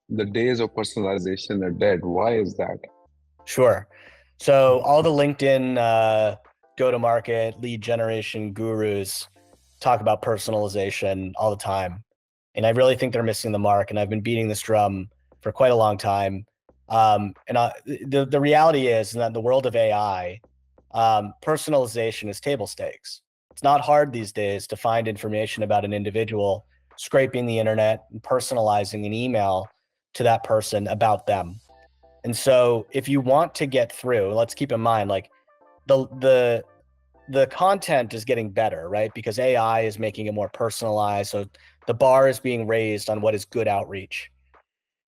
the days of personalization are dead. Why is that? Sure. So all the LinkedIn go-to-market lead generation gurus talk about personalization all the time. And I really think they're missing the mark. And I've been beating this drum for quite a long time. The reality is that in the world of AI, personalization is table stakes. It's not hard these days to find information about an individual, scraping the internet and personalizing an email to that person about them. And so if you want to get through, let's keep in mind like the the the content is getting better, right? Because AI is making it more personalized. So the bar is being raised on what is good outreach.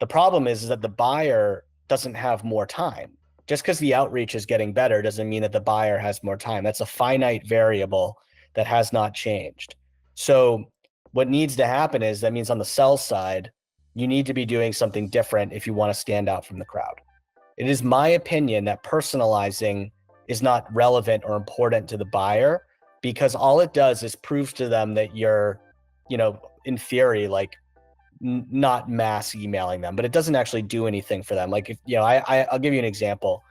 The problem is that the buyer doesn't have more time. Just because the outreach is getting better doesn't mean that the buyer has more time. That's a finite variable that has not changed. So what needs to happen is that means on the sell side, you need to be doing something different if you want to stand out from the crowd. It is my opinion that personalizing is not relevant or important to the buyer because all it does is proves to them that you're, in theory, like not mass emailing them, but it doesn't actually do anything for them. Like, if, I'll give you an example.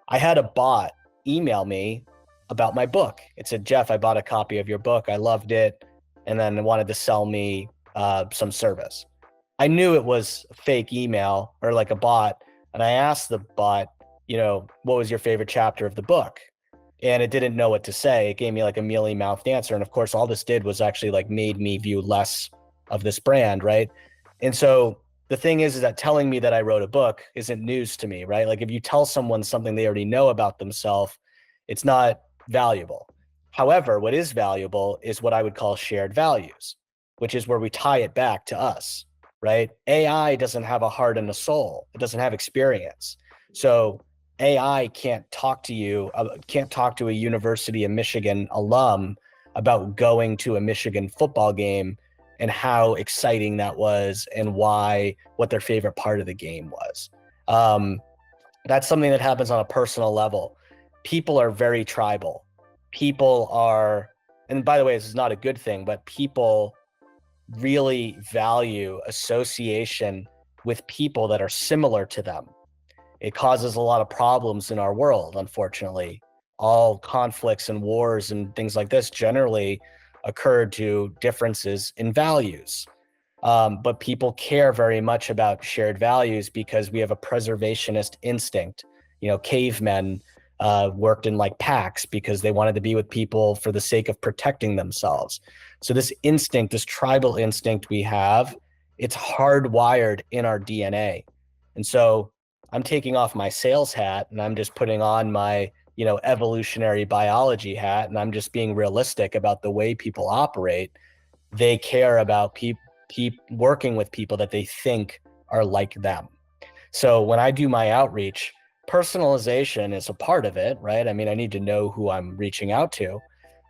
I had a bot email me about my book. It said, Jeff, I bought a copy of your book. I loved it. And then wanted to sell me some service. I knew it was a fake email or like a bot. And I asked the bot, what was your favorite chapter of the book? And it didn't know what to say. It gave me like a mealy mouthed answer. And of course, all this did was actually like made me view less of this brand, right? And so the thing is that telling me that I wrote a book isn't news to me, right? Like if you tell someone something they already know about themselves, it's not valuable. However, what is valuable is what I would call shared values, which is where we tie it back to us, right? AI doesn't have a heart and a soul. It doesn't have experience. So AI can't talk to you, can't talk to a University of Michigan alum about going to a Michigan football game and how exciting that was and what their favorite part of the game was. That's something that happens on a personal level. People are very tribal. People are, and by the way, this is not a good thing, but people really value association with people that are similar to them. It causes a lot of problems in our world, unfortunately. All conflicts and wars and things like this generally occur to differences in values. But people care very much about shared values because we have a preservationist instinct. Cavemen worked in like packs because they wanted to be with people for the sake of protecting themselves. So this instinct, this tribal instinct we have, it's hardwired in our DNA. And so I'm taking off my sales hat and I'm just putting on my, evolutionary biology hat, and I'm just being realistic about the way people operate. They care about working with people that they think are like them. So when I do my outreach, personalization is a part of it, right? I mean, I need to know who I'm reaching out to,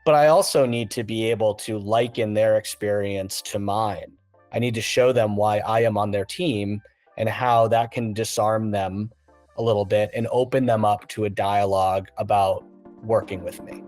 but I also need to be able to liken their experience to mine. I need to show them why I am on their team and how that can disarm them a little bit and open them up to a dialogue about working with me.